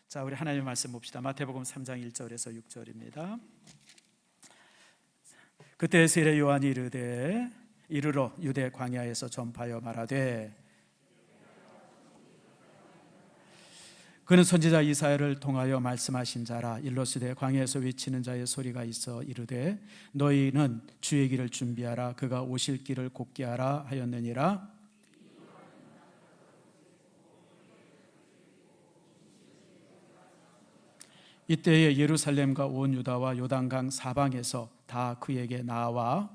자, 우리 하나님의 말씀 봅시다. 마태복음 3장 1절에서 6절입니다. 그때 세례 요한이 이르되 이르러 유대 광야에서 전파하여 말하되 그는 선지자 이사야를 통하여 말씀하신 자라. 일러스되 광야에서 외치는 자의 소리가 있어 이르되 너희는 주의 길을 준비하라, 그가 오실 길을 곧게 하라 하였느니라. 이때에 예루살렘과 온 유다와 요단강 사방에서 다 그에게 나와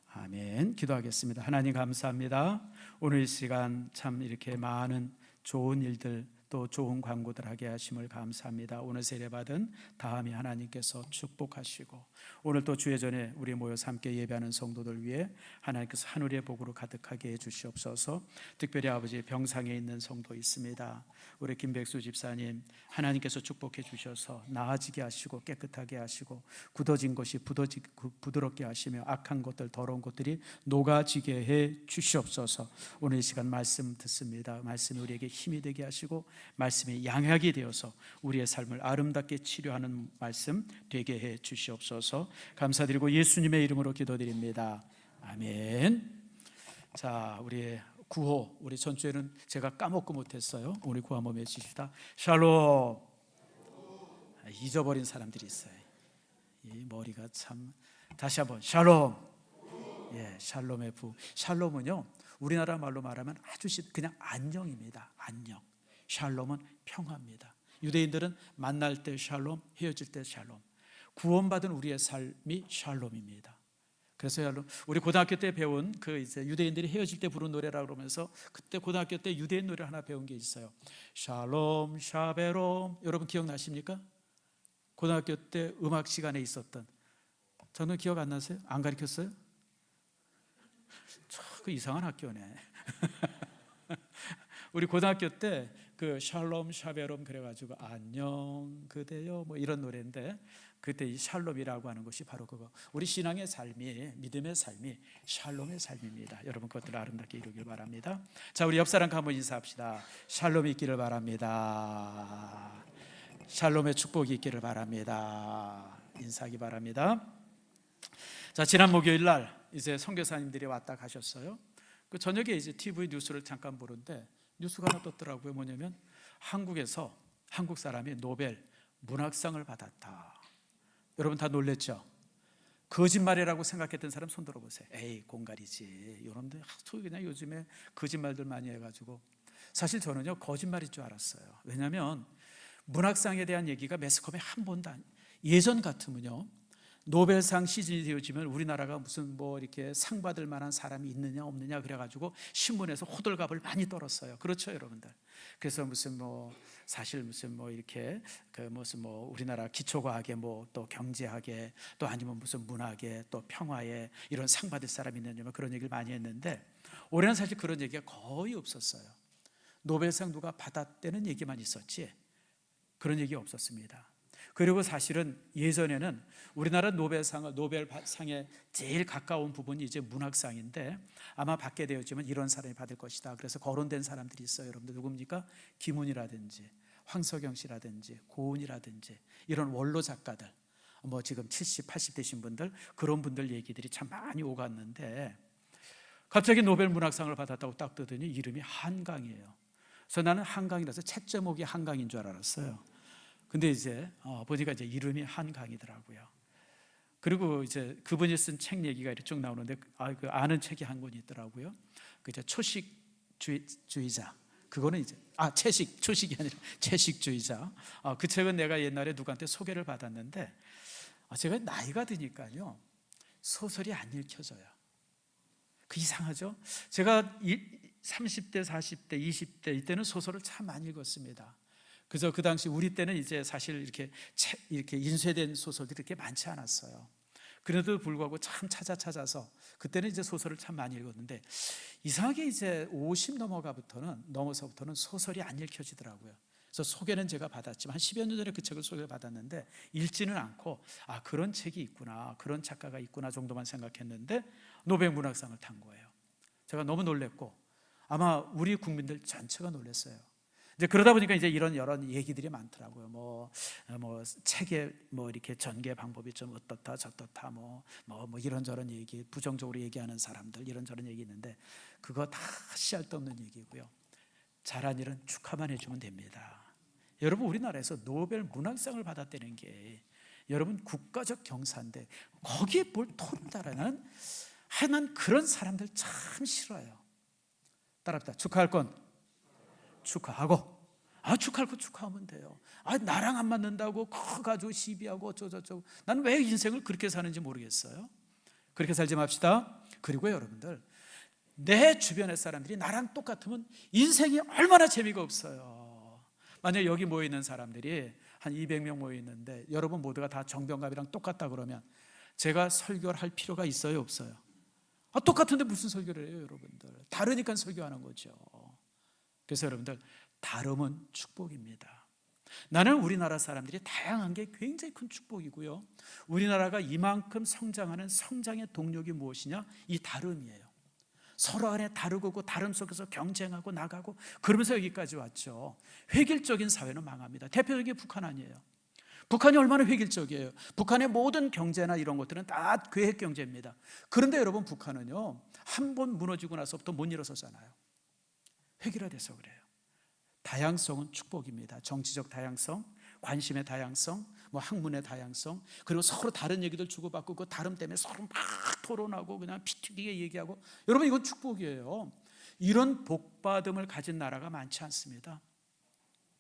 아멘. 기도하겠습니다. 하나님 감사합니다. 오늘 이 시간 참 이렇게 많은 좋은 일들 또 좋은 광고들 하게 하심을 감사합니다. 오늘 세례받은 다음에 하나님께서 축복하시고 오늘 또 주의 전에 우리 모여서 함께 예배하는 성도들 위해 하나님께서 하늘의 복으로 가득하게 해주시옵소서. 특별히 아버지 병상에 있는 성도 있습니다. 우리 김백수 집사님 하나님께서 축복해 주셔서 나아지게 하시고 깨끗하게 하시고 굳어진 것이 부드럽게 하시며 악한 것들 더러운 것들이 녹아지게 해 주시옵소서. 오늘 이 시간 말씀 듣습니다. 말씀이 우리에게 힘이 되게 하시고 말씀이 양약이 되어서 우리의 삶을 아름답게 치료하는 말씀 되게 해 주시옵소서. 감사드리고 예수님의 이름으로 기도드립니다. 아멘. 자, 우리 구호, 우리 전주에는 제가 까먹고 못했어요. 우리 구호 한번 외치시다. 샬롬. 잊어버린 사람들이 있어요. 이 머리가 참. 다시 한번 샬롬. 예, 샬롬의 부. 샬롬은요 우리나라 말로 말하면 아주 그냥 안녕입니다. 안녕. 샬롬은 평화입니다. 유대인들은 만날 때 샬롬, 헤어질 때 샬롬. 구원받은 우리의 삶이 샬롬입니다. 그래서 샬롬, 우리 고등학교 때 배운 그 이제 유대인들이 헤어질 때 부른 노래라 그러면서 그때 고등학교 때 유대인 노래 하나 배운 게 있어요. 샬롬 샤베롬. 여러분 기억나십니까? 고등학교 때 음악 시간에 있었던. 저는 기억 안 나세요? 안 가르쳤어요? 그 이상한 학교네. 우리 고등학교 때 그 샬롬 샤베롬 그래가지고 안녕 그대여 뭐 이런 노래인데 그때 이 샬롬이라고 하는 것이 바로 그거. 우리 신앙의 삶이, 믿음의 삶이 샬롬의 삶입니다. 여러분 그것들 아름답게 이루길 바랍니다. 자, 우리 옆 사람과 한번 인사합시다. 샬롬이 있기를 바랍니다. 샬롬의 축복이 있기를 바랍니다. 인사하기 바랍니다. 자, 지난 목요일 날 이제 선교사님들이 왔다 가셨어요. 그 저녁에 이제 TV 뉴스를 잠깐 보는데 뉴스가 하나 떴더라고요. 뭐냐면 한국에서 한국 사람이 노벨 문학상을 받았다. 여러분 다 놀랬죠? 거짓말이라고 생각했던 사람 손 들어보세요. 에이 공갈이지. 여러분들 그냥 요즘에 거짓말들 많이 해가지고 사실 저는요 거짓말일 줄 알았어요. 왜냐하면 문학상에 대한 얘기가 매스컴에 한 번도 예전 같으면요 노벨상 시즌이 되어지면 우리나라가 무슨 뭐 이렇게 상 받을 만한 사람이 있느냐 없느냐 그래가지고 신문에서 호들갑을 많이 떨었어요. 그렇죠, 여러분들? 그래서 무슨 뭐 사실 무슨 뭐 이렇게 그 무슨 뭐 우리나라 기초과학에 뭐 또 경제학에 또 아니면 무슨 문학에 또 평화에 이런 상 받을 사람이 있느냐 뭐 그런 얘기를 많이 했는데 올해는 사실 그런 얘기가 거의 없었어요. 노벨상 누가 받았다는 얘기만 있었지 그런 얘기 없었습니다. 그리고 사실은 예전에는 우리나라 노벨상에 제일 가까운 부분이 이제 문학상인데 아마 받게 되었지만 이런 사람이 받을 것이다. 그래서 거론된 사람들이 있어요. 여러분들 누굽니까? 김훈이라든지 황석영 씨라든지 고은이라든지 이런 원로 작가들 뭐 지금 70, 80 되신 분들 그런 분들 얘기들이 참 많이 오갔는데 갑자기 노벨 문학상을 받았다고 딱 뜨더니 이름이 한강이에요. 그래서 나는 한강이라서 책 제목이 한강인 줄 알았어요. 근데 이제 보니까 이제 이름이 한강이더라고요. 그리고 이제 그분이 쓴 책 얘기가 이렇게 쭉 나오는데 그 아는 책이 한 권이 있더라고요. 그 이제 초식주의자. 그거는 이제 초식이 아니라 채식주의자. 그 책은 내가 옛날에 누구한테 소개를 받았는데 제가 나이가 드니까요 소설이 안 읽혀져요. 그 이상하죠? 제가 30대, 40대, 20대 이때는 소설을 참 많이 읽었습니다. 그래서 그 당시 우리 때는 이제 사실 이렇게 인쇄된 소설들이 그렇게 많지 않았어요. 그래도 불구하고 참 찾아서 그때는 이제 소설을 참 많이 읽었는데 이상하게 이제 50 넘어서부터는 소설이 안 읽혀지더라고요. 그래서 소개는 제가 받았지만 한 10여 년 전에 그 책을 소개를 받았는데 읽지는 않고 그런 책이 있구나, 그런 작가가 있구나 정도만 생각했는데 노벨 문학상을 탄 거예요. 제가 너무 놀랬고 아마 우리 국민들 전체가 놀랐어요. 이제 그러다 보니까 이제 이런 여러 얘기들이 많더라고요. 뭐 책에 뭐 이렇게 전개 방법이 좀 어떻다 저떻다 뭐 이런저런 얘기, 부정적으로 얘기하는 사람들 이런저런 얘기 있는데 그거 다 씨알도 없는 얘기고요. 잘한 일은 축하만 해주면 됩니다. 여러분 우리나라에서 노벨 문학상을 받았다는 게 여러분 국가적 경사인데 거기에 뭘 토론다라는 하여간 그런 사람들 참 싫어요. 따라합니다. 축하할 건 축하하고 축하할 거 축하하면 돼요. 나랑 안 맞는다고 가지고 시비하고 어쩌고저쩌고. 나는 왜 인생을 그렇게 사는지 모르겠어요. 그렇게 살지 맙시다. 그리고 여러분들 내 주변의 사람들이 나랑 똑같으면 인생이 얼마나 재미가 없어요. 만약 여기 모여있는 사람들이 한 200명 모여있는데 여러분 모두가 다 정병갑이랑 똑같다 그러면 제가 설교를 할 필요가 있어요 없어요? 똑같은데 무슨 설교를 해요 여러분들. 다르니까 설교하는 거죠. 그래서 여러분들 다름은 축복입니다. 나는 우리나라 사람들이 다양한 게 굉장히 큰 축복이고요. 우리나라가 이만큼 성장하는 성장의 동력이 무엇이냐? 이 다름이에요. 서로 간에 다르고 다름 속에서 경쟁하고 나가고 그러면서 여기까지 왔죠. 획일적인 사회는 망합니다. 대표적인 게 북한 아니에요. 북한이 얼마나 획일적이에요. 북한의 모든 경제나 이런 것들은 다 계획 경제입니다. 그런데 여러분 북한은요 한 번 무너지고 나서부터 못 일어서잖아요. 획일화돼서 그래요. 다양성은 축복입니다. 정치적 다양성, 관심의 다양성, 학문의 다양성, 그리고 서로 다른 얘기들 주고받고 그 다름 때문에 서로 막 토론하고 그냥 피 튀기게 얘기하고 여러분 이건 축복이에요. 이런 복받음을 가진 나라가 많지 않습니다.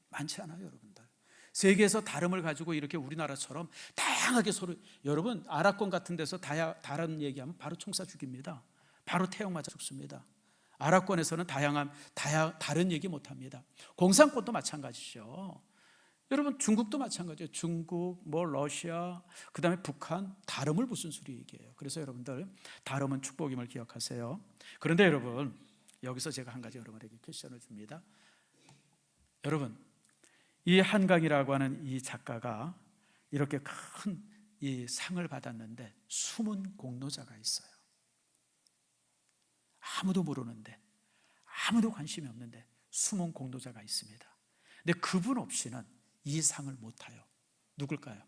많지 않아요 여러분들. 세계에서 다름을 가지고 이렇게 우리나라처럼 다양하게 서로 여러분 아랍권 같은 데서 다른 얘기하면 바로 총사 죽입니다. 바로 태형 맞아 죽습니다. 아랍권에서는 다른 얘기 못합니다. 공산권도 마찬가지죠. 여러분 중국도 마찬가지예요. 중국, 러시아, 그 다음에 북한 다름을 무슨 소리 얘기해요. 그래서 여러분들 다름은 축복임을 기억하세요. 그런데 여러분 여기서 제가 한 가지 여러분에게 퀘션을 줍니다. 여러분 이 한강이라고 하는 이 작가가 이렇게 큰 이 상을 받았는데 숨은 공로자가 있어요. 아무도 모르는데 아무도 관심이 없는데 숨은 공로자가 있습니다. 근데 그분 없이는 이 상을 못 타요. 누굴까요?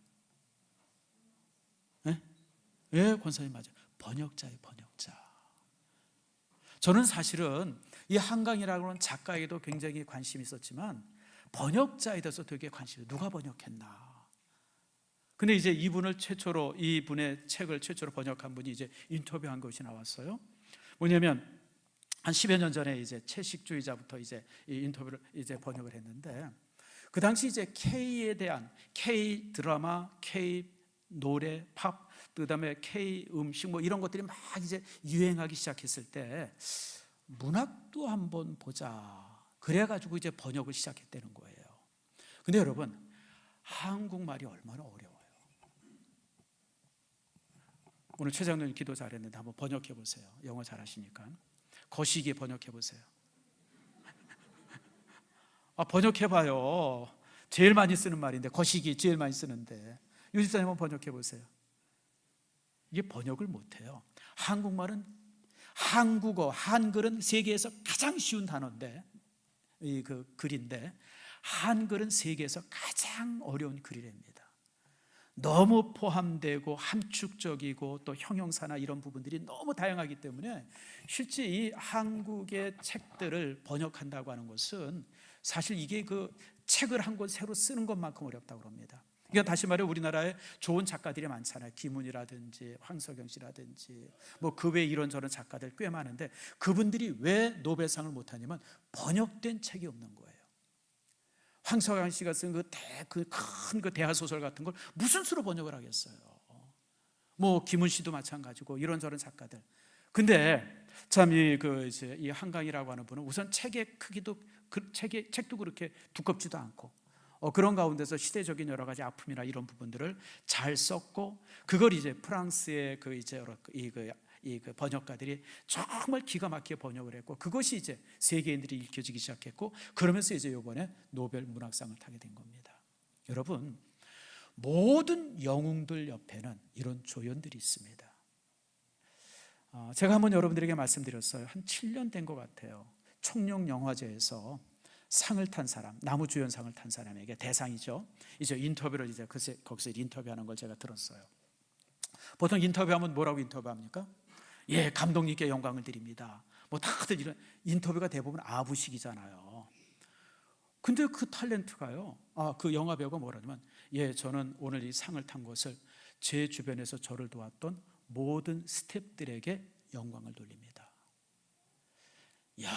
예, 권사님 맞아요. 번역자예요, 번역자. 저는 사실은 이 한강이라고 하는 작가에도 굉장히 관심이 있었지만 번역자에 대해서 되게 관심이 누가 번역했나. 근데 이제 이분의 책을 최초로 번역한 분이 이제 인터뷰한 것이 나왔어요. 뭐냐면 한 10여 년 전에 이제 채식주의자부터 이제 이 인터뷰를 이제 번역을 했는데 그 당시 이제 K에 대한 K 드라마, K 노래, 팝, 그다음에 K 음식 이런 것들이 막 이제 유행하기 시작했을 때 문학도 한번 보자. 그래가지고 이제 번역을 시작했다는 거예요. 근데 여러분 한국말이 얼마나 어려워요. 오늘 최 장로님 기도 잘했는데 한번 번역해 보세요. 영어 잘하시니까 거시기 번역해 보세요. 번역해봐요. 제일 많이 쓰는 말인데 거시기 제일 많이 쓰는데 유집사님 한번 번역해 보세요. 이게 번역을 못해요. 한국말은 한글은 세계에서 가장 쉬운 단어인데 그 글인데 한글은 세계에서 가장 어려운 글이랍니다. 너무 포함되고 함축적이고 또 형용사나 이런 부분들이 너무 다양하기 때문에 실제 이 한국의 책들을 번역한다고 하는 것은 사실 이게 그 책을 한 권 새로 쓰는 것만큼 어렵다고 합니다. 그러니까 다시 말해 우리나라에 좋은 작가들이 많잖아요. 김훈이라든지 황석영 씨라든지 그 외에 이런저런 작가들 꽤 많은데 그분들이 왜 노벨상을 못하냐면 번역된 책이 없는 거예요. 황석영 씨가 쓴 그 큰 대하소설 같은 걸 무슨 수로 번역을 하겠어요. 김훈 씨도 마찬가지고 이런저런 작가들. 근데 참 이 한강이라고 하는 분은 우선 책의 크기도 책도 그렇게 두껍지도 않고 그런 가운데서 시대적인 여러 가지 아픔이나 이런 부분들을 잘 썼고 그걸 이제 프랑스의 그 번역가들이 정말 기가 막히게 번역을 했고 그것이 이제 세계인들이 읽혀지기 시작했고 그러면서 이제 이번에 노벨 문학상을 타게 된 겁니다. 여러분 모든 영웅들 옆에는 이런 조연들이 있습니다. 제가 한번 여러분들에게 말씀드렸어요. 한 7년 된 것 같아요. 총룡 영화제에서 상을 탄 사람, 나무주연상을 탄 사람에게 대상이죠. 이제 인터뷰를 이제 거기서 인터뷰하는 걸 제가 들었어요. 보통 인터뷰하면 뭐라고 인터뷰합니까? 예, 감독님께 영광을 드립니다. 뭐 다들 이런 인터뷰가 대부분 아부식이잖아요. 근데 그 탤런트가요, 그 영화 배우가 뭐라냐면, 예, 저는 오늘 이 상을 탄 것을 제 주변에서 저를 도왔던 모든 스태프들에게 영광을 돌립니다. 야,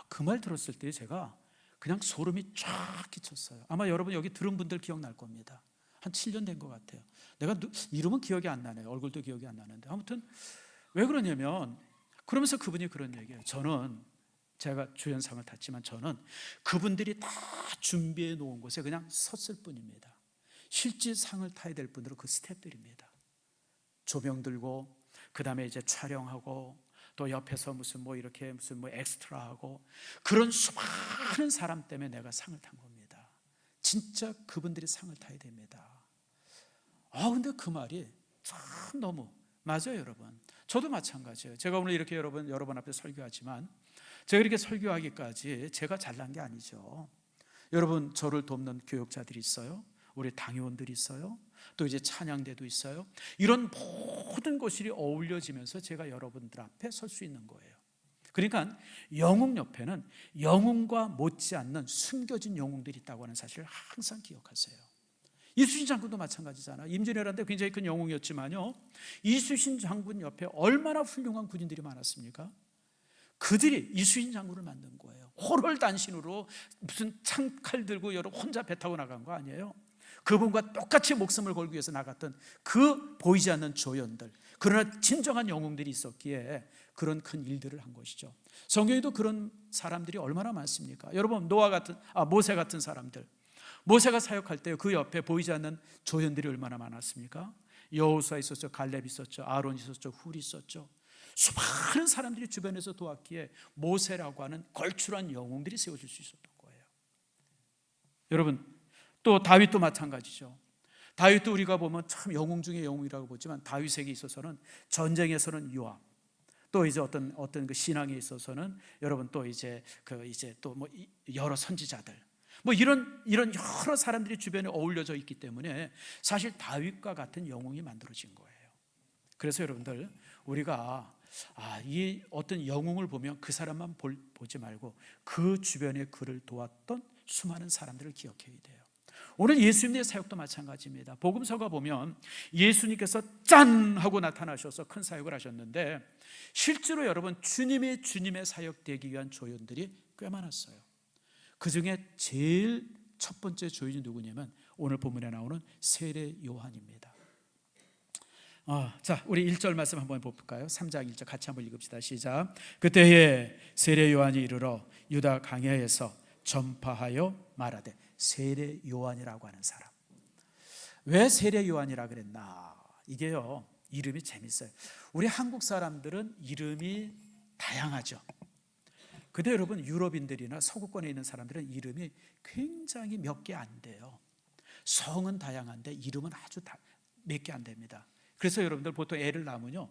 그 말 들었을 때 제가 그냥 소름이 쫙 끼쳤어요. 아마 여러분 여기 들은 분들 기억날 겁니다. 한 7년 된 것 같아요. 내가 이름은 기억이 안 나네요. 얼굴도 기억이 안 나는데 아무튼 왜 그러냐면, 그러면서 그분이 그런 얘기예요. 제가 주연상을 탔지만 저는 그분들이 다 준비해 놓은 곳에 그냥 섰을 뿐입니다. 실제 상을 타야 될 분들은 그 스태프들입니다. 조명 들고 그 다음에 이제 촬영하고 또 옆에서 무슨 뭐 엑스트라하고 그런 수많은 사람 때문에 내가 상을 탄 겁니다. 진짜 그분들이 상을 타야 됩니다. 근데 그 말이 참 너무 맞아요, 여러분. 저도 마찬가지예요. 제가 오늘 이렇게 여러분 앞에 설교하지만 제가 이렇게 설교하기까지 제가 잘난 게 아니죠. 여러분, 저를 돕는 교육자들이 있어요. 우리 당회원들이 있어요. 또 이제 찬양대도 있어요. 이런 모든 것이 어울려지면서 제가 여러분들 앞에 설 수 있는 거예요. 그러니까 영웅 옆에는 영웅과 못지않는 숨겨진 영웅들이 있다고 하는 사실을 항상 기억하세요. 이수신 장군도 마찬가지잖아요. 임진왜란때 굉장히 큰 영웅이었지만요, 이수신 장군 옆에 얼마나 훌륭한 군인들이 많았습니까? 그들이 이수신 장군을 만든 거예요. 호롤단신으로 무슨 창칼 들고 여러분 혼자 배 타고 나간 거 아니에요. 그분과 똑같이 목숨을 걸기 위해서 나갔던 그 보이지 않는 조연들, 그러나 진정한 영웅들이 있었기에 그런 큰 일들을 한 것이죠. 성경에도 그런 사람들이 얼마나 많습니까? 여러분, 모세 같은 사람들, 모세가 사역할 때 그 옆에 보이지 않는 조연들이 얼마나 많았습니까? 여호수아 있었죠, 갈렙 있었죠, 아론 있었죠, 훌 있었죠. 수많은 사람들이 주변에서 도왔기에 모세라고 하는 걸출한 영웅들이 세워질 수 있었던 거예요. 여러분, 또 다윗도 마찬가지죠. 다윗도 우리가 보면 참 영웅 중에 영웅이라고 보지만 다윗에게 있어서는 전쟁에서는 요압, 또 이제 어떤 그 신앙에 있어서는 여러분 또 이제 또 뭐 여러 선지자들, 뭐 이런 여러 사람들이 주변에 어울려져 있기 때문에 사실 다윗과 같은 영웅이 만들어진 거예요. 그래서 여러분들, 우리가 이 어떤 영웅을 보면 그 사람만 보지 말고 그 주변에 그를 도왔던 수많은 사람들을 기억해야 돼요. 오늘 예수님의 사역도 마찬가지입니다. 복음서가 보면 예수님께서 짠 하고 나타나셔서 큰 사역을 하셨는데, 실제로 여러분 주님의 사역되기 위한 조연들이 꽤 많았어요. 그 중에 제일 첫 번째 조연이 누구냐면 오늘 본문에 나오는 세례 요한입니다. 자, 우리 1절 말씀 한번 볼까요? 3장 1절 같이 한번 읽읍시다. 시작. 그때에 세례 요한이 이르러 유다 강야에서 전파하여 말하되. 세례 요한이라고 하는 사람. 왜 세례 요한이라 그랬나? 이게요, 이름이 재밌어요. 우리 한국 사람들은 이름이 다양하죠. 근데 여러분, 유럽인들이나 서구권에 있는 사람들은 이름이 굉장히 몇 개 안 돼요. 성은 다양한데 이름은 아주 몇 개 안 됩니다. 그래서 여러분들 보통 애를 낳으면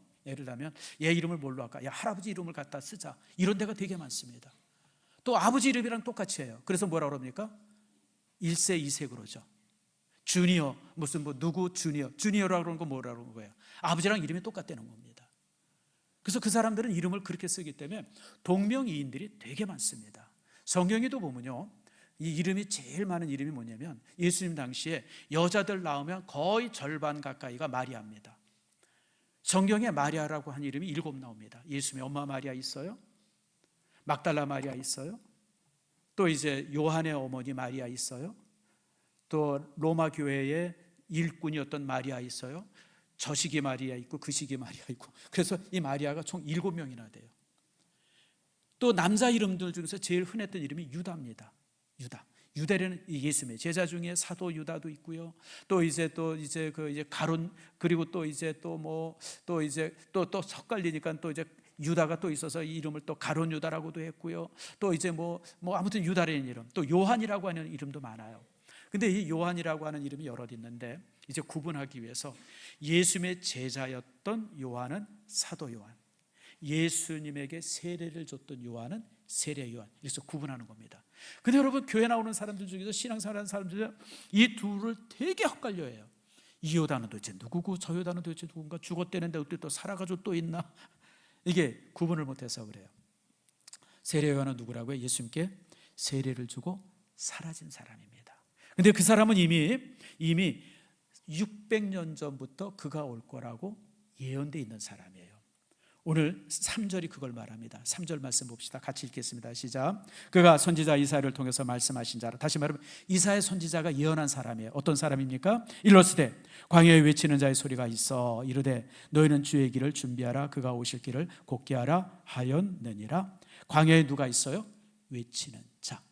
얘 이름을 뭘로 할까? 야, 할아버지 이름을 갖다 쓰자. 이런 데가 되게 많습니다. 또 아버지 이름이랑 똑같이 해요. 그래서 뭐라 그럽니까? 1세 2세 그러죠. 주니어, 무슨 누구 주니어라고 그러는 거 뭐라고 그러는 거예요? 아버지랑 이름이 똑같다는 겁니다. 그래서 그 사람들은 이름을 그렇게 쓰기 때문에 동명이인들이 되게 많습니다. 성경에도 보면요, 이 이름이 제일 많은 이름이 뭐냐면 예수님 당시에 여자들 낳으면 거의 절반 가까이가 마리아입니다. 성경에 마리아라고 한 이름이 7 나옵니다. 예수님의 엄마 마리아 있어요. 막달라 마리아 있어요. 또 이제 요한의 어머니 마리아 있어요. 또 로마 교회의 일꾼이었던 마리아 있어요. 저시기 마리아 있고 그시기 마리아 있고, 그래서 이 마리아가 총 7명이나 돼요. 또 남자 이름들 중에서 제일 흔했던 이름이 유다입니다. 유다라는 예수님의 제자 중에 사도 유다도 있고요. 또 이제 가론, 그리고 또 이제 또 섞갈리니까 또 이제 유다가 또 있어서 이 이름을 또 가론 유다라고도 했고요. 또 이제 아무튼 유다라는 이름, 또 요한이라고 하는 이름도 많아요. 근데 이 요한이라고 하는 이름이 여럿 있는데, 이제 구분하기 위해서 예수님의 제자였던 요한은 사도 요한, 예수님에게 세례를 줬던 요한은 세례 요한. 그래서 구분하는 겁니다. 근데 여러분, 교회 나오는 사람들 중에서 신앙생활하는 사람들 중에 이 둘을 되게 헷갈려해요. 이 요단은 도대체 누구고 저 요단은 도대체 누군가, 죽었대는데 어떻게 또 살아가지고 또 있나, 이게 구분을 못해서 그래요. 세례 요한은 누구라고요? 예수님께 세례를 주고 사라진 사람입니다. 근데 그 사람은 이미 600년 전부터 그가 올 거라고 예언되어 있는 사람이에요. 오늘 3절이 그걸 말합니다. 3절 말씀 봅시다. 같이 읽겠습니다. 시작. 그가 선지자 이사야를 통해서 말씀하신 자라. 다시 말하면 이사야 선지자가 예언한 사람이에요. 어떤 사람입니까? 일러스되 광야에 외치는 자의 소리가 있어 이르되 너희는 주의 길을 준비하라. 그가 오실 길을 곧게 하라 하였느니라. 광야에 누가 있어요? 외치는 자.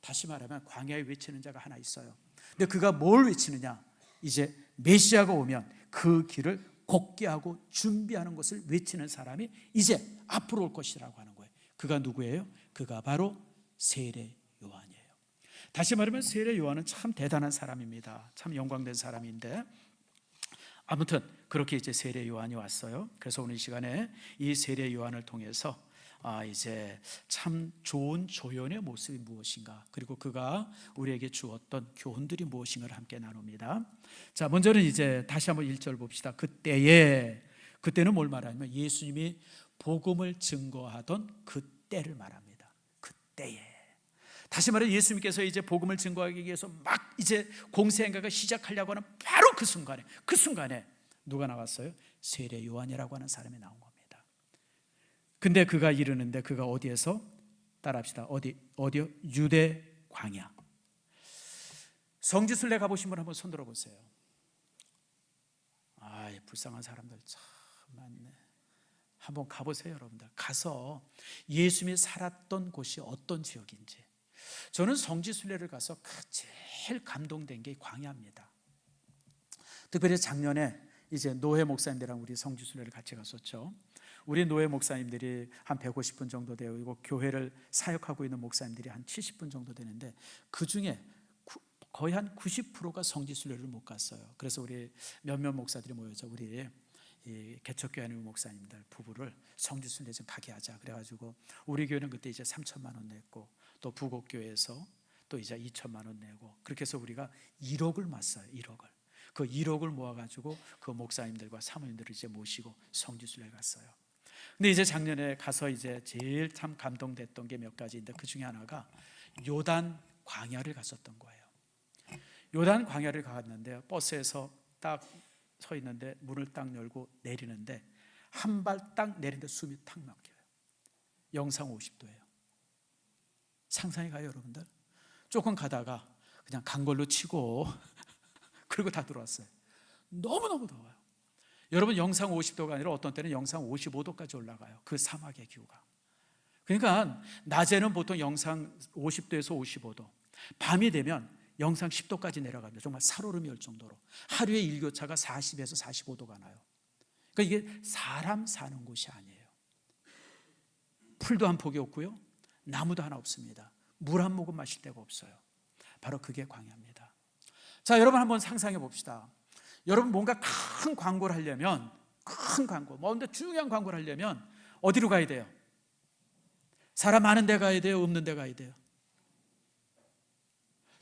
다시 말하면 광야에 외치는 자가 하나 있어요. 근데 그가 뭘 외치느냐? 이제 메시아가 오면 그 길을 곧게 하고 준비하는 것을 외치는 사람이 이제 앞으로 올 것이라고 하는 거예요. 그가 누구예요? 그가 바로 세례 요한이에요. 다시 말하면 세례 요한은 참 대단한 사람입니다. 참 영광된 사람인데, 아무튼 그렇게 이제 세례 요한이 왔어요. 그래서 오늘 이 시간에 이 세례 요한을 통해서 이제 참 좋은 조연의 모습이 무엇인가, 그리고 그가 우리에게 주었던 교훈들이 무엇인가를 함께 나눕니다. 자, 먼저는 이제 다시 한번 1절 봅시다. 그때는 뭘 말하냐면 예수님이 복음을 증거하던 그때를 말합니다. 그때에. 다시 말해 예수님께서 이제 복음을 증거하기 위해서 막 이제 공생애가 시작하려고 하는 바로 그 순간에 누가 나왔어요? 세례 요한이라고 하는 사람이 나온 겁니다. 근데 그가 이르는데 그가 어디에서? 따라합시다. 어디요? 유대 광야. 성지순례 가보신 분 한번 손 들어보세요. 불쌍한 사람들 참 많네. 한번 가보세요, 여러분들. 가서 예수님이 살았던 곳이 어떤 지역인지. 저는 성지순례를 가서 제일 감동된 게 광야입니다. 특별히 작년에 이제 노회 목사님들이랑 우리 성지순례를 같이 갔었죠. 우리 노회 목사님들이 한 150분 정도 되고 교회를 사역하고 있는 목사님들이 한 70분 정도 되는데, 그 중에 거의 한 90%가 성지순례를 못 갔어요. 그래서 우리 몇몇 목사들이 모여서 우리 개척교회 목사님들 부부를 성지순례 좀 가게 하자. 그래가지고 우리 교회는 그때 이제 3천만 원 냈고, 또 부곡교회에서 또 이제 2천만 원 내고, 그렇게 해서 우리가 1억을 모았어요. 1억을. 그 1억을 모아가지고 그 목사님들과 사모님들을 이제 모시고 성지순례 갔어요. 근데 이제 작년에 가서 이제 제일 참 감동됐던 게 몇 가지인데, 그 중에 하나가 요단 광야를 갔었던 거예요. 요단 광야를 갔는데 버스에서 딱 서 있는데 문을 딱 열고 내리는데 한 발 딱 내리는데 숨이 탁 막혀요. 영상 50도예요. 상상이 가요, 여러분들? 조금 가다가 그냥 간 걸로 치고 그리고 다 들어왔어요. 너무너무 더워요. 여러분, 영상 50도가 아니라 어떤 때는 영상 55도까지 올라가요. 그 사막의 기후가. 그러니까 낮에는 보통 영상 50도에서 55도, 밤이 되면 영상 10도까지 내려갑니다. 정말 살얼음이 올 정도로. 하루에 일교차가 40에서 45도가 나요. 그러니까 이게 사람 사는 곳이 아니에요. 풀도 한 폭이 없고요, 나무도 하나 없습니다. 물 한 모금 마실 데가 없어요. 바로 그게 광야입니다. 자, 여러분 한번 상상해 봅시다. 여러분 뭔가 큰 광고를 하려면, 큰 광고, 뭔가 중요한 광고를 하려면 어디로 가야 돼요? 사람 많은 데 가야 돼요? 없는 데 가야 돼요?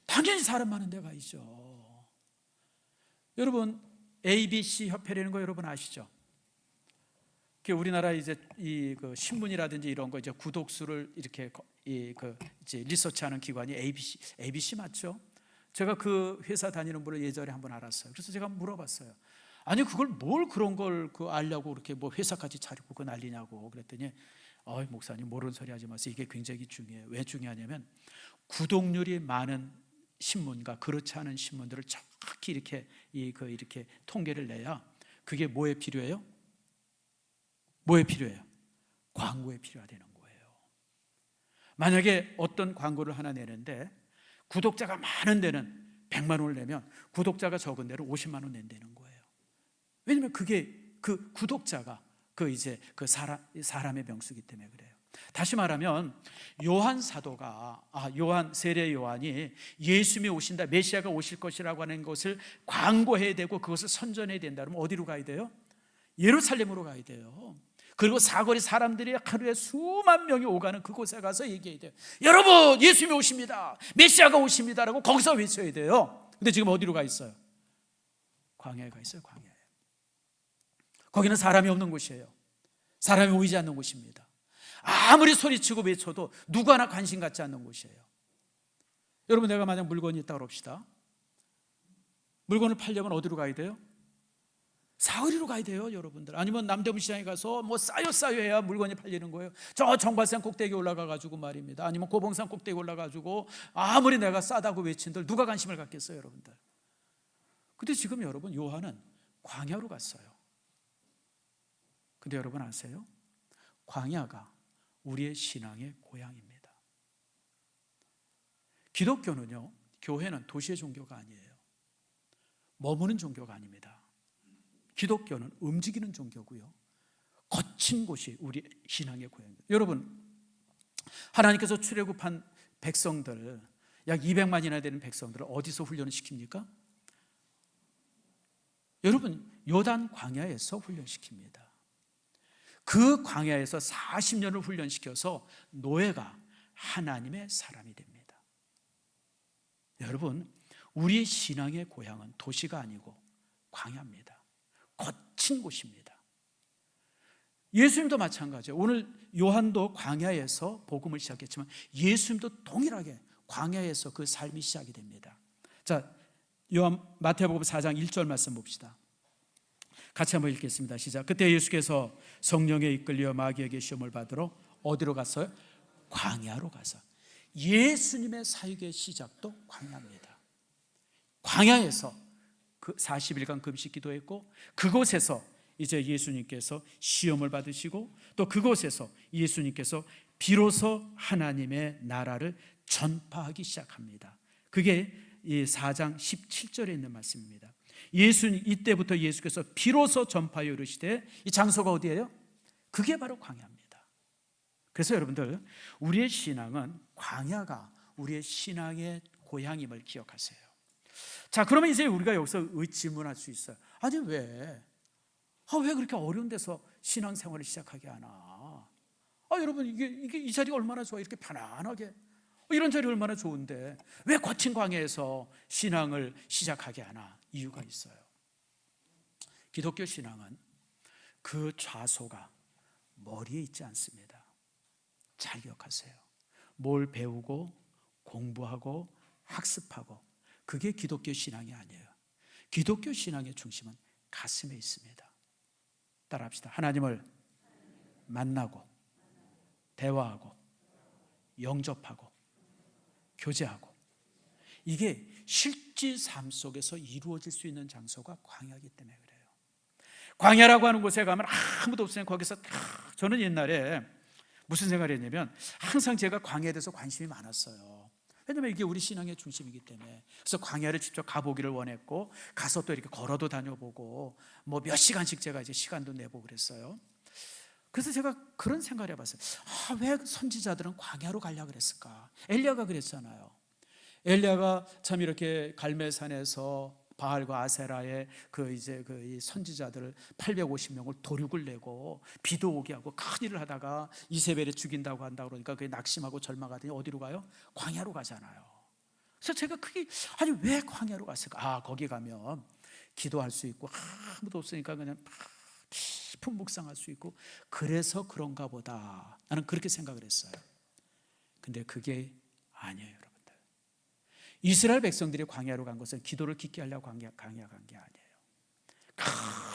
당연히 사람 많은 데 가야죠. 여러분, ABC 협회라는 거 여러분 아시죠? 우리나라 이제 그 신문이라든지 이런 거 이제 구독수를 이렇게 이제 리서치하는 기관이 ABC 맞죠? 제가 그 회사 다니는 분을 예전에 한번 알았어요. 그래서 제가 물어봤어요. 아니 그걸 뭘 그런 걸 알려고 그렇게 뭐 회사까지 차리고 그 난리냐고 그랬더니, 목사님 모르는 소리 하지 마세요. 이게 굉장히 중요해요. 왜 중요하냐면 구독률이 많은 신문과 그렇지 않은 신문들을 정확히 이렇게 통계를 내야 그게 뭐에 필요해요? 뭐에 필요해요? 광고에 필요하다는 거예요. 만약에 어떤 광고를 하나 내는데 구독자가 많은 데는 100만 원을 내면 구독자가 적은 데는 50만 원 낸다는 거예요. 왜냐하면 그게 그 구독자가 이제 그 사람의 명수기 때문에 그래요. 다시 말하면 요한 세례 요한이 예수님이 오신다, 메시아가 오실 것이라고 하는 것을 광고해야 되고 그것을 선전해야 된다. 그러면 어디로 가야 돼요? 예루살렘으로 가야 돼요. 그리고 사거리 사람들이 하루에 수만 명이 오가는 그곳에 가서 얘기해야 돼요. 여러분, 예수님이 오십니다, 메시아가 오십니다라고 거기서 외쳐야 돼요. 근데 지금 어디로 가 있어요? 광야에 가 있어요. 광야에. 거기는 사람이 없는 곳이에요. 사람이 모이지 않는 곳입니다. 아무리 소리치고 외쳐도 누구 하나 관심 갖지 않는 곳이에요. 여러분, 내가 만약 물건이 있다고 합시다. 물건을 팔려면 어디로 가야 돼요? 사거리로 가야 돼요, 여러분들. 아니면 남대문 시장에 가서 뭐 쌓여 해야 물건이 팔리는 거예요. 저 정발산 꼭대기 올라가 가지고 말입니다. 아니면 고봉산 꼭대기 올라가 가지고 아무리 내가 싸다고 외친들 누가 관심을 갖겠어요, 여러분들. 근데 지금 여러분, 요한은 광야로 갔어요. 근데 여러분 아세요? 광야가 우리의 신앙의 고향입니다. 기독교는요, 교회는 도시의 종교가 아니에요. 머무는 종교가 아닙니다. 기독교는 움직이는 종교고요, 거친 곳이 우리 신앙의 고향입니다. 여러분, 하나님께서 출애굽한 백성들, 약 200만이나 되는 백성들을 어디서 훈련을 시킵니까? 여러분, 요단 광야에서 훈련시킵니다. 그 광야에서 40년을 훈련시켜서 노예가 하나님의 사람이 됩니다. 여러분, 우리의 신앙의 고향은 도시가 아니고 광야입니다. 거친 곳입니다. 예수님도 마찬가지예요. 오늘 요한도 광야에서 복음을 시작했지만 예수님도 동일하게 광야에서 그 삶이 시작이 됩니다. 자, 요한 마태복음 4장 1절 말씀 봅시다. 같이 한번 읽겠습니다. 시작. 그때 예수께서 성령에 이끌려 마귀에게 시험을 받으러 어디로 갔어요? 광야로 가서. 예수님의 사역의 시작도 광야입니다. 광야에서 그 40일간 금식 기도했고, 그곳에서 이제 예수님께서 시험을 받으시고, 또 그곳에서 예수님께서 비로소 하나님의 나라를 전파하기 시작합니다. 그게 이 4장 17절에 있는 말씀입니다. 이때부터 예수께서 비로소 전파하여 이르시되, 이 장소가 어디예요? 그게 바로 광야입니다. 그래서 여러분들, 우리의 신앙은 광야가 우리의 신앙의 고향임을 기억하세요. 자, 그러면 이제 우리가 여기서 질문할 수 있어요. 아니 왜 그렇게 어려운 데서 신앙생활을 시작하게 하나? 여러분, 이게 이 자리가 얼마나 좋아, 이렇게 편안하게 이런 자리 얼마나 좋은데 왜 거친 광야에서 신앙을 시작하게 하나? 이유가 있어요. 기독교 신앙은 그 좌소가 머리에 있지 않습니다. 잘 기억하세요. 뭘 배우고 공부하고 학습하고, 그게 기독교 신앙이 아니에요. 기독교 신앙의 중심은 가슴에 있습니다. 따라합시다. 하나님을 만나고 대화하고 영접하고 교제하고, 이게 실제 삶 속에서 이루어질 수 있는 장소가 광야이기 때문에 그래요. 광야라고 하는 곳에 가면 아무도 없으면 거기서 저는 옛날에 무슨 생각을 했냐면, 항상 제가 광야에 대해서 관심이 많았어요. 왜냐면 이게 우리 신앙의 중심이기 때문에. 그래서 광야를 직접 가보기를 원했고, 가서 또 이렇게 걸어도 다녀보고, 뭐 몇 시간씩 제가 이제 시간도 내보고 그랬어요. 그래서 제가 그런 생각을 해봤어요. 왜 선지자들은 광야로 가려고 그랬을까? 엘리야가 그랬잖아요. 엘리야가 참 이렇게 갈멜산에서 바알과 아세라의 이 선지자들을 850명을 도륙을 내고 비도 오게 하고 큰 일을 하다가 이세벨을 죽인다고 한다 그러니까 그게 낙심하고 절망하더니 어디로 가요? 광야로 가잖아요. 그래서 제가 아니 왜 광야로 갔을까? 거기 가면 기도할 수 있고 아무도 없으니까 그냥 깊은 묵상할 수 있고, 그래서 그런가 보다, 나는 그렇게 생각을 했어요. 근데 그게 아니에요, 여러분들. 이스라엘 백성들이 광야로 간 것은 기도를 깊게 하려고 광야 간 게 아니에요.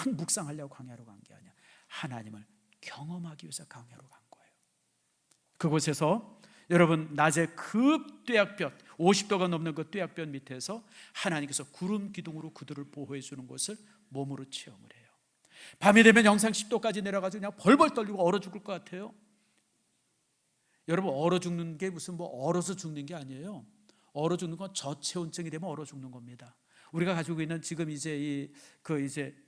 큰 묵상하려고 광야로 간 게 아니야. 하나님을 경험하기 위해서 광야로 간 거예요. 그곳에서 여러분, 낮에 그 뙤약볕 50도가 넘는 그 뙤약볕 밑에서 하나님께서 구름 기둥으로 그들을 보호해 주는 것을 몸으로 체험을 해요. 밤이 되면 영상 10도까지 내려가지고 그냥 벌벌 떨리고 얼어 죽을 것 같아요. 여러분, 얼어 죽는 게 무슨 얼어서 죽는 게 아니에요. 얼어 죽는 건 저체온증이 되면 얼어 죽는 겁니다. 우리가 가지고 있는 지금 이제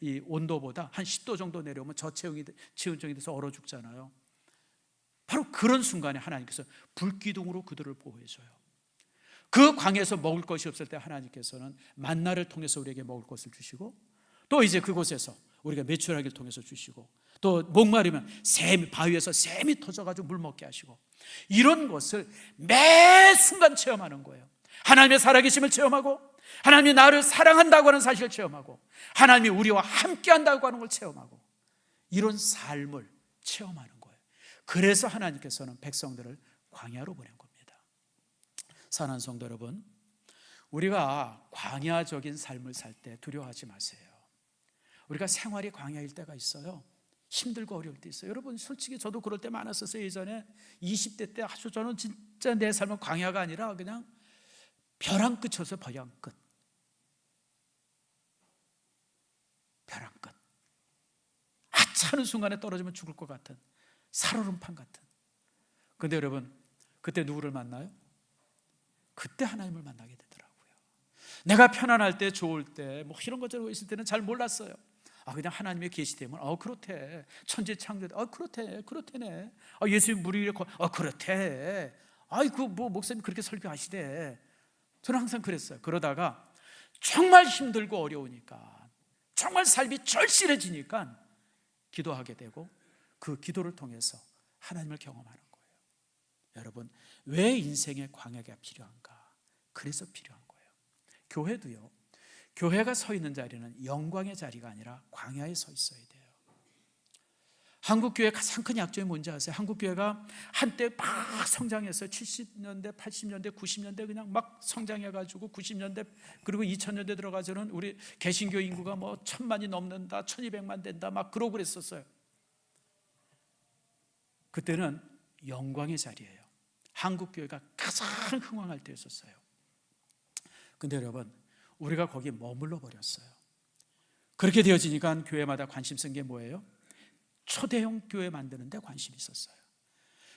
이 온도보다 한 10도 정도 내려오면 저체온증이 돼서 얼어 죽잖아요. 바로 그런 순간에 하나님께서 불기둥으로 그들을 보호해줘요. 그 광야에서 먹을 것이 없을 때 하나님께서는 만나를 통해서 우리에게 먹을 것을 주시고, 또 이제 그곳에서 우리가 매출하기를 통해서 주시고, 또 목마르면 바위에서 샘이 터져가지고 물 먹게 하시고, 이런 것을 매 순간 체험하는 거예요. 하나님의 살아계심을 체험하고, 하나님이 나를 사랑한다고 하는 사실을 체험하고, 하나님이 우리와 함께한다고 하는 걸 체험하고, 이런 삶을 체험하는 거예요. 그래서 하나님께서는 백성들을 광야로 보낸 겁니다. 사랑하는 성도 여러분, 우리가 광야적인 삶을 살 때 두려워하지 마세요. 우리가 생활이 광야일 때가 있어요. 힘들고 어려울 때 있어요. 여러분, 솔직히 저도 그럴 때 많았었어요. 예전에 20대 때 아주 저는 진짜 내 삶은 광야가 아니라 그냥 벼랑 끝이었어요. 벼랑 끝. 벼랑 끝. 하찮은 순간에 떨어지면 죽을 것 같은 살얼음판 같은. 근데 여러분, 그때 누구를 만나요? 그때 하나님을 만나게 되더라고요. 내가 편안할 때, 좋을 때, 뭐 이런 것저런 있을 때는 잘 몰랐어요. 그냥 하나님의 계시되면 그렇대. 천지 창조대. 그렇대네. 예수님 무리 이렇게 그렇대. 뭐 목사님 그렇게 설교하시대. 저는 항상 그랬어요. 그러다가 정말 힘들고 어려우니까, 정말 삶이 절실해지니까 기도하게 되고, 그 기도를 통해서 하나님을 경험하는 거예요. 여러분, 왜 인생의 광야가 필요한가? 그래서 필요한 거예요. 교회도요, 교회가 서 있는 자리는 영광의 자리가 아니라 광야에 서 있어야 돼요. 한국교회 가장 큰 약점이 뭔지 아세요? 한국교회가 한때 막 성장했어요. 70년대, 80년대, 90년대 그냥 막 성장해가지고 90년대 그리고 2000년대 들어가서는 우리 개신교 인구가 뭐 1000만이 넘는다, 1200만 된다 막 그러고 그랬었어요. 그때는 영광의 자리예요. 한국교회가 가장 흥황할 때였었어요. 근데 여러분, 우리가 거기 머물러 버렸어요. 그렇게 되어지니까 교회마다 관심 쓴 게 뭐예요? 초대형 교회 만드는 데 관심이 있었어요.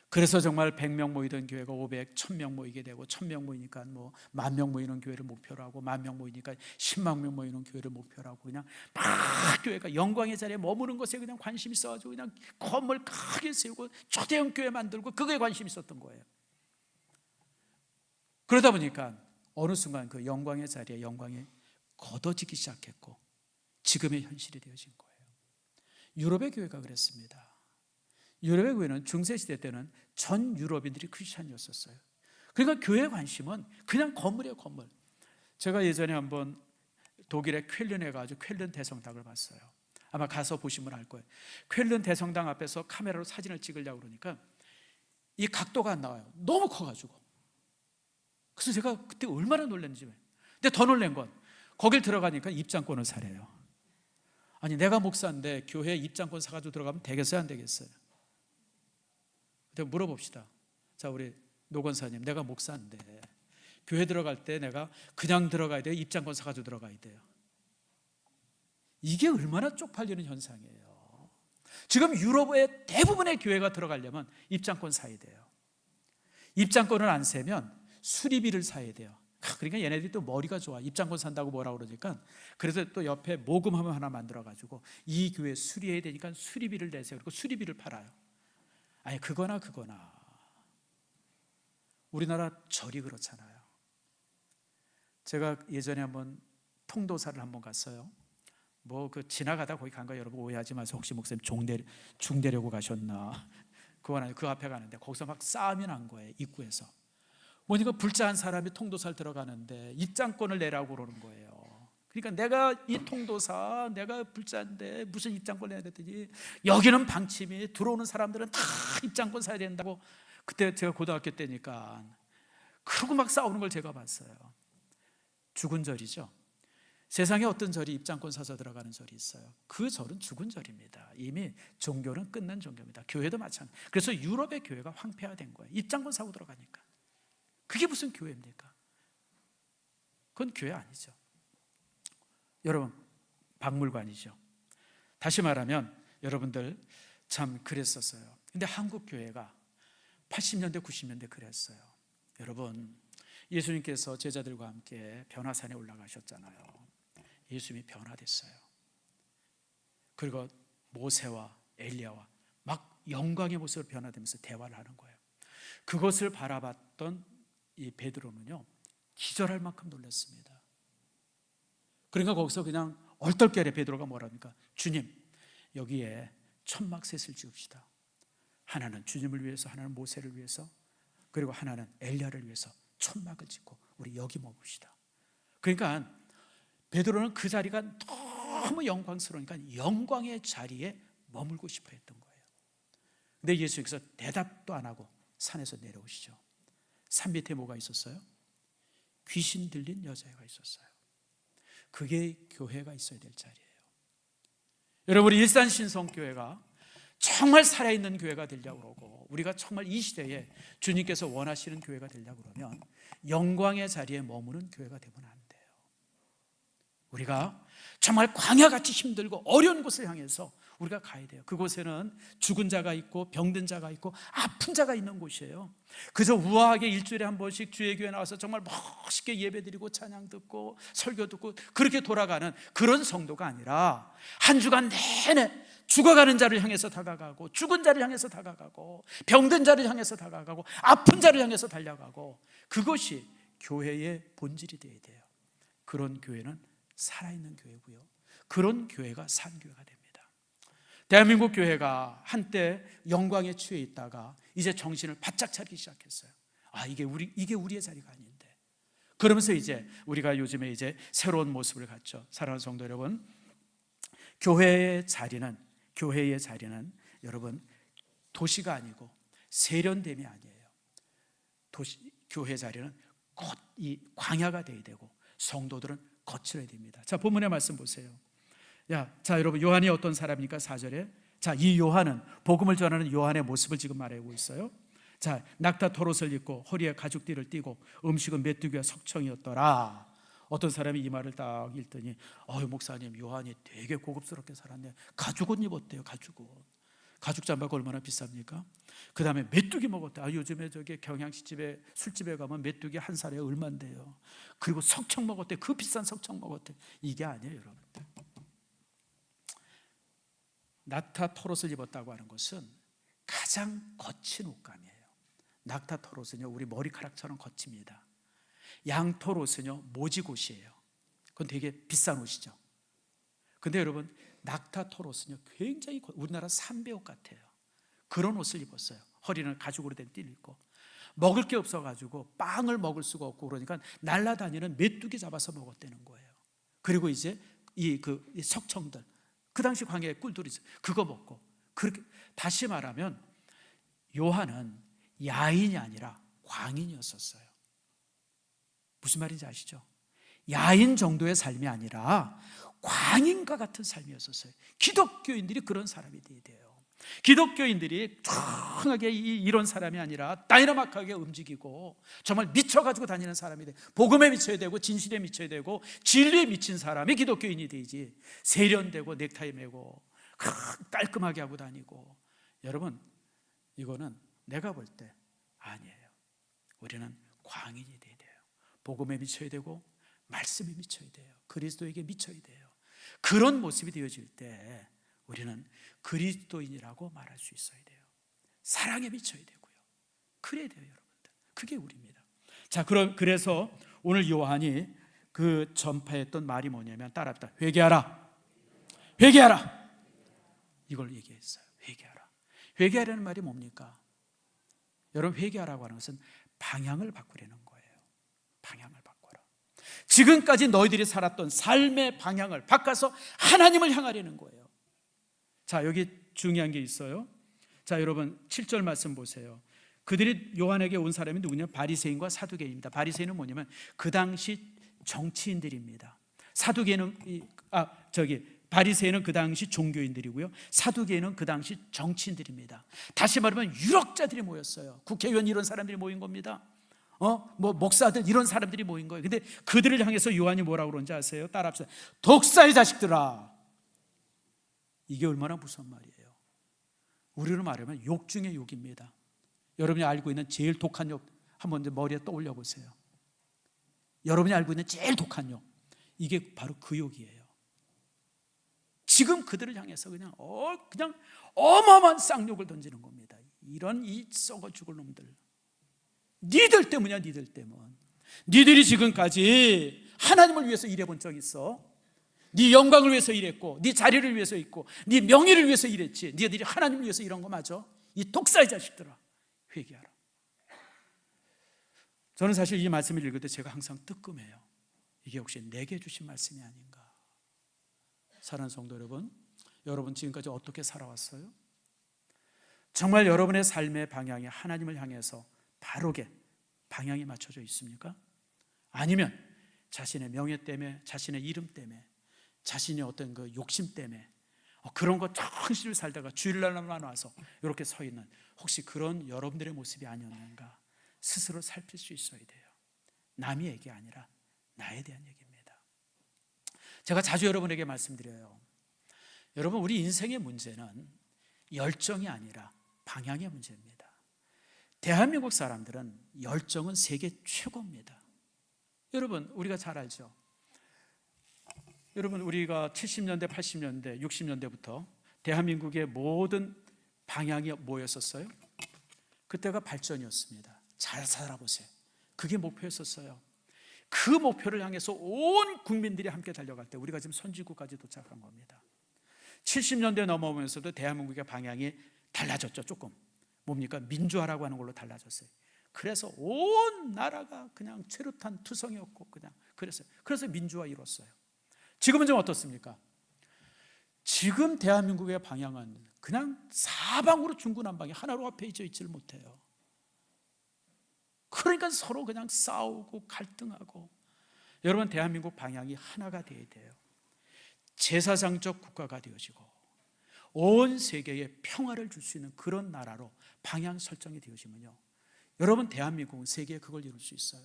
그래서 정말 100명 모이던 교회가 500, 1000명 모이게 되고, 1000명 모이니까 뭐 10,000명 모이는 교회를 목표로 하고, 10,000명 모이니까 10만 명 모이는 교회를 목표로 하고, 그냥 막 교회가 영광의 자리에 머무는 것에 그냥 관심이 있어가지고 그냥 건물 크게 세우고 초대형 교회 만들고 그거에 관심이 있었던 거예요. 그러다 보니까 어느 순간 그 영광의 자리에 영광이 걷어지기 시작했고, 지금의 현실이 되어진 거예요. 유럽의 교회가 그랬습니다. 유럽의 교회는 중세시대 때는 전 유럽인들이 크리스찬이었었어요. 그러니까 교회 관심은 그냥 건물이에요, 건물. 제가 예전에 한번 독일의 쾰른에 가서 쾰른 대성당을 봤어요. 아마 가서 보시면 알 거예요. 쾰른 대성당 앞에서 카메라로 사진을 찍으려고 그러니까 이 각도가 안 나와요. 너무 커가지고. 그래서 제가 그때 얼마나 놀랐는지. 근데 더 놀란 건 거길 들어가니까 입장권을 사래요. 아니, 내가 목사인데 교회 입장권 사가지고 들어가면 되겠어요, 안 되겠어요? 근데 물어봅시다. 자, 우리 노 권사님, 내가 목사인데 교회 들어갈 때 내가 그냥 들어가야 돼요? 입장권 사가지고 들어가야 돼요? 이게 얼마나 쪽팔리는 현상이에요. 지금 유럽의 대부분의 교회가 들어가려면 입장권 사야 돼요. 입장권을 안 세면 수리비를 사야 돼요. 그러니까 얘네들이 또 머리가 좋아. 입장권 산다고 뭐라 그러니까, 그래서 또 옆에 모금함을 하나 만들어가지고 이 교회 수리해야 되니까 수리비를 내세요. 그리고 수리비를 팔아요. 아니, 그거나 우리나라 절이 그렇잖아요. 제가 예전에 한번 통도사를 한번 갔어요. 뭐 지나가다 거기 간 거 여러분 오해하지 마세요. 혹시 목사님 중대려고 가셨나? 그건 아니고, 그 앞에 가는데 거기서 막 싸움이 난 거예요, 입구에서. 보니까 불자한 사람이 통도사를 들어가는데 입장권을 내라고 그러는 거예요. 그러니까 내가 이 통도사, 내가 불자인데 무슨 입장권 내야 됐더니, 여기는 방침이 들어오는 사람들은 다 입장권 사야 된다고. 그때 제가 고등학교 때니까 그러고 막 싸우는 걸 제가 봤어요. 죽은 절이죠. 세상에 어떤 절이 입장권 사서 들어가는 절이 있어요. 그 절은 죽은 절입니다. 이미 종교는 끝난 종교입니다. 교회도 마찬가지. 그래서 유럽의 교회가 황폐화된 거예요. 입장권 사고 들어가니까. 그게 무슨 교회입니까? 그건 교회 아니죠. 여러분, 박물관이죠. 다시 말하면 여러분들 참 그랬었어요. 근데 한국 교회가 80년대 90년대 그랬어요. 여러분, 예수님께서 제자들과 함께 변화산에 올라가셨잖아요. 예수님이 변화됐어요. 그리고 모세와 엘리야와 막 영광의 모습으로 변화되면서 대화를 하는 거예요. 그것을 바라봤던 이 베드로는요, 기절할 만큼 놀랐습니다. 그러니까 거기서 그냥 얼떨결에 베드로가 뭐랍니까? 주님, 여기에 천막 셋을 지읍시다. 하나는 주님을 위해서, 하나는 모세를 위해서, 그리고 하나는 엘리야를 위해서 천막을 짓고 우리 여기 머뭅시다. 그러니까 베드로는 그 자리가 너무 영광스러우니까 영광의 자리에 머물고 싶어 했던 거예요. 근데 예수님께서 대답도 안 하고 산에서 내려오시죠. 산 밑에 뭐가 있었어요? 귀신 들린 여자애가 있었어요. 그게 교회가 있어야 될 자리예요. 여러분, 우리 일산신성교회가 정말 살아있는 교회가 되려고 그러고, 우리가 정말 이 시대에 주님께서 원하시는 교회가 되려고 그러면 영광의 자리에 머무는 교회가 되면 안 돼요. 우리가 정말 광야같이 힘들고 어려운 곳을 향해서 우리가 가야 돼요. 그곳에는 죽은 자가 있고 병든 자가 있고 아픈 자가 있는 곳이에요. 그저 우아하게 일주일에 한 번씩 주의 교회 나와서 정말 멋있게 예배드리고 찬양 듣고 설교 듣고 그렇게 돌아가는 그런 성도가 아니라 한 주간 내내 죽어가는 자를 향해서 다가가고, 죽은 자를 향해서 다가가고, 병든 자를 향해서 다가가고, 아픈 자를 향해서 달려가고, 그것이 교회의 본질이 되어야 돼요. 그런 교회는 살아있는 교회고요, 그런 교회가 산 교회가 됩니다. 대한민국 교회가 한때 영광에 취해 있다가 이제 정신을 바짝 차리기 시작했어요. 이게 우리의 자리가 아닌데. 그러면서 이제 우리가 요즘에 이제 새로운 모습을 갖죠. 사랑하는 성도 여러분, 교회의 자리는 여러분 도시가 아니고 세련됨이 아니에요. 교회 자리는 곧 이 광야가 되어야 되고 성도들은 거칠어야 됩니다. 자, 본문의 말씀 보세요. 자, 여러분, 요한이 어떤 사람입니까? 4절에. 자, 이 요한은, 복음을 전하는 요한의 모습을 지금 말하고 있어요. 자, 낙타 털옷을 입고 허리에 가죽띠를 띠고 음식은 메뚜기와 석청이었더라. 어떤 사람이 이 말을 딱 읽더니, 목사님, 요한이 되게 고급스럽게 살았네. 가죽옷 입었대요. 가죽 잠바가 얼마나 비쌉니까? 그 다음에 메뚜기 먹었대. 요즘에 저기 경양식집에, 술집에 가면 메뚜기 한 살에 얼만데요. 그리고 석청 먹었대. 그 비싼 석청 먹었대. 이게 아니에요, 여러분들. 낙타 털옷을 입었다고 하는 것은 가장 거친 옷감이에요. 낙타 털옷은요, 우리 머리카락처럼 거칩니다. 양털옷은요, 모지옷이에요. 그건 되게 비싼 옷이죠. 근데 여러분, 낙타 털옷은요, 굉장히 우리나라 삼배옷 같아요. 그런 옷을 입었어요. 허리는 가죽으로 된 띠를 입고. 먹을 게 없어가지고 빵을 먹을 수가 없고 그러니까 날아다니는 메뚜기 잡아서 먹었다는 거예요. 그리고 이제 이 석청들, 그 당시 광야에 꿀들이 있어요. 그거 먹고. 그렇게, 다시 말하면 요한은 야인이 아니라 광인이었었어요. 무슨 말인지 아시죠? 야인 정도의 삶이 아니라 광인과 같은 삶이었었어요. 기독교인들이 그런 사람이 돼야 돼요. 기독교인들이 쫙하게 이런 사람이 아니라 다이나믹하게 움직이고 정말 미쳐가지고 다니는 사람이 돼. 복음에 미쳐야 되고 진실에 미쳐야 되고 진리에 미친 사람이 기독교인이 되지. 세련되고 넥타이 매고 깔끔하게 하고 다니고. 여러분, 이거는 내가 볼 때 아니에요. 우리는 광인이 돼야 돼요. 복음에 미쳐야 되고 말씀에 미쳐야 돼요. 그리스도에게 미쳐야 돼요. 그런 모습이 되어질 때 우리는 그리스도인이라고 말할 수 있어야 돼요. 사랑에 미쳐야 되고요. 그래야 돼요, 여러분들. 그게 우리입니다. 자, 그래서 오늘 요한이 그 전파했던 말이 뭐냐면, 따라합시다. 회개하라. 회개하라. 이걸 얘기했어요. 회개하라. 회개하라는 말이 뭡니까? 여러분, 회개하라고 하는 것은 방향을 바꾸려는 거예요. 방향을 바꿔라. 지금까지 너희들이 살았던 삶의 방향을 바꿔서 하나님을 향하려는 거예요. 자, 여기 중요한 게 있어요. 자, 여러분 7절 말씀 보세요. 그들이 요한에게 온 사람이 누구냐? 바리새인과 사두개인입니다. 바리새인은 뭐냐면 그 당시 정치인들입니다. 바리새인은 그 당시 종교인들이고요, 사두개인은 그 당시 정치인들입니다. 다시 말하면 유력자들이 모였어요. 국회의원 이런 사람들이 모인 겁니다. 목사들 이런 사람들이 모인 거예요. 근데 그들을 향해서 요한이 뭐라고 그러는지 아세요? 따라합시다. 독사의 자식들아. 이게 얼마나 무서운 말이에요. 우리로 말하면 욕 중에 욕입니다. 여러분이 알고 있는 제일 독한 욕 한번 머리에 떠올려 보세요. 여러분이 알고 있는 제일 독한 욕, 이게 바로 그 욕이에요. 지금 그들을 향해서 그냥 어마어마한 쌍욕을 던지는 겁니다. 이런 이 썩어 죽을 놈들, 니들 때문이야. 니들 때문. 니들이 지금까지 하나님을 위해서 일해본 적 있어? 네 영광을 위해서 일했고, 네 자리를 위해서 있고, 네 명예를 위해서 일했지. 너희들이 하나님을 위해서 이런 거 맞아? 이 독사의 자식들아, 회개하라. 저는 사실 이 말씀을 읽을 때 제가 항상 뜨끔해요. 이게 혹시 내게 주신 말씀이 아닌가. 사랑하는 성도 여러분 지금까지 어떻게 살아왔어요? 정말 여러분의 삶의 방향이 하나님을 향해서 바르게 방향이 맞춰져 있습니까? 아니면 자신의 명예 때문에, 자신의 이름 때문에, 자신의 어떤 그 욕심 때문에 그런 거 정신을 살다가 주일날만 와서 이렇게 서 있는, 혹시 그런 여러분들의 모습이 아니었는가 스스로 살필 수 있어야 돼요. 남의 얘기 아니라 나에 대한 얘기입니다. 제가 자주 여러분에게 말씀드려요. 여러분, 우리 인생의 문제는 열정이 아니라 방향의 문제입니다. 대한민국 사람들은 열정은 세계 최고입니다. 여러분, 우리가 잘 알죠? 여러분, 우리가 70년대, 80년대, 60년대부터 대한민국의 모든 방향이 뭐였었어요? 그때가 발전이었습니다. 잘 살아보세요. 그게 목표였었어요. 그 목표를 향해서 온 국민들이 함께 달려갈 때 우리가 지금 선진국까지 도착한 겁니다. 70년대 넘어오면서도 대한민국의 방향이 달라졌죠. 조금. 뭡니까? 민주화라고 하는 걸로 달라졌어요. 그래서 온 나라가 그냥 최루탄 투성이었고, 그냥 그래서 민주화 이뤘어요. 지금은 좀 어떻습니까? 지금 대한민국의 방향은 그냥 사방으로 중구난방이 하나로 합해져 있지를 못해요. 그러니까 서로 그냥 싸우고 갈등하고. 여러분, 대한민국 방향이 하나가 되어야 돼요. 제사장적 국가가 되어지고 온 세계에 평화를 줄 수 있는 그런 나라로 방향 설정이 되어지면요, 여러분, 대한민국은 세계에 그걸 이룰 수 있어요.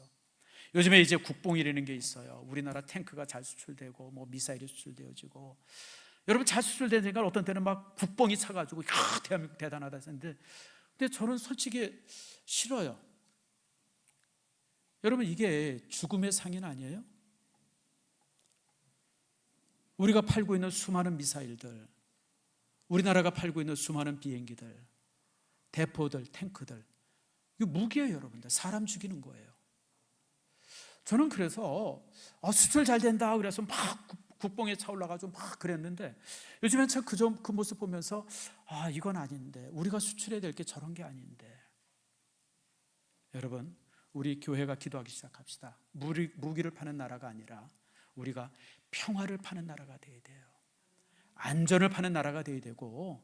요즘에 이제 국뽕이라는 게 있어요. 우리나라 탱크가 잘 수출되고 뭐 미사일이 수출되어지고. 여러분, 잘 수출되니까 어떤 때는 막 국뽕이 차가지고 대한민국 대단하다 했는데, 근데 저는 솔직히 싫어요. 여러분, 이게 죽음의 상인 아니에요? 우리가 팔고 있는 수많은 미사일들, 우리나라가 팔고 있는 수많은 비행기들, 대포들, 탱크들, 이거 무기예요. 여러분들, 사람 죽이는 거예요. 저는 그래서 수출 잘 된다 그래서 막 국뽕에 차올라가지고 막 그랬는데, 요즘엔 참 그 모습 보면서 이건 아닌데, 우리가 수출해야 될 게 저런 게 아닌데. 여러분, 우리 교회가 기도하기 시작합시다. 무기를 파는 나라가 아니라 우리가 평화를 파는 나라가 되어야 돼요. 안전을 파는 나라가 되어야 되고,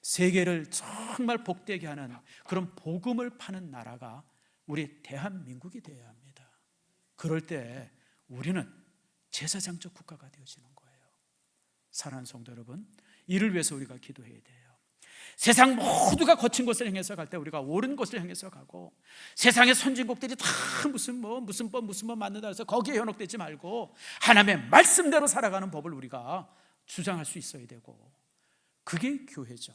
세계를 정말 복되게 하는 그런 복음을 파는 나라가 우리 대한민국이 되어야 합니다. 그럴 때 우리는 제사장적 국가가 되어지는 거예요. 사랑하는 성도 여러분, 이를 위해서 우리가 기도해야 돼요. 세상 모두가 거친 곳을 향해서 갈 때 우리가 옳은 곳을 향해서 가고, 세상의 선진국들이 다 무슨 법 만든다 해서 거기에 현혹되지 말고 하나님의 말씀대로 살아가는 법을 우리가 주장할 수 있어야 되고, 그게 교회죠.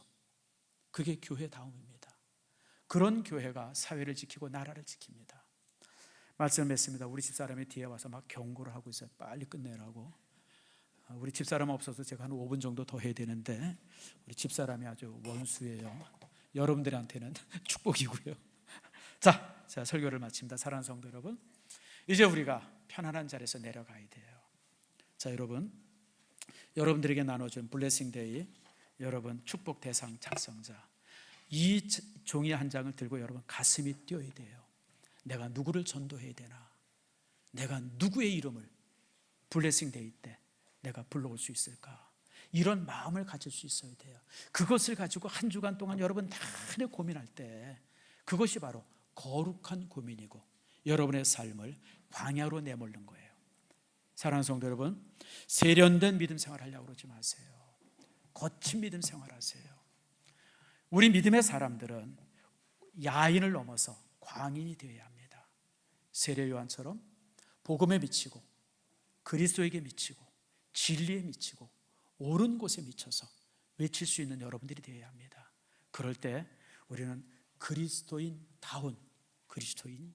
그게 교회다움입니다. 그런 교회가 사회를 지키고 나라를 지킵니다. 말씀을 맺습니다. 우리 집사람이 뒤에 와서 막 경고를 하고 있어요. 빨리 끝내라고. 우리 집사람 없어서 제가 한 5분 정도 더 해야 되는데, 우리 집사람이 아주 원수예요. 여러분들한테는 축복이고요. 자, 설교를 마칩니다. 사랑하는 성도 여러분, 이제 우리가 편안한 자리에서 내려가야 돼요. 자, 여러분들에게 나눠준 블레싱 데이, 여러분 축복 대상 작성자, 이 종이 한 장을 들고 여러분 가슴이 뛰어야 돼요. 내가 누구를 전도해야 되나? 내가 누구의 이름을 블레싱 데이 때 내가 불러올 수 있을까? 이런 마음을 가질 수 있어야 돼요. 그것을 가지고 한 주간 동안 여러분 단에 고민할 때, 그것이 바로 거룩한 고민이고 여러분의 삶을 광야로 내몰는 거예요. 사랑하는 성도 여러분, 세련된 믿음 생활 하려고 그러지 마세요. 거친 믿음 생활하세요. 우리 믿음의 사람들은 야인을 넘어서 광인이 되어야 합니다. 세례 요한처럼 복음에 미치고 그리스도에게 미치고 진리에 미치고 옳은 곳에 미쳐서 외칠 수 있는 여러분들이 되어야 합니다. 그럴 때 우리는 그리스도인다운 그리스도인이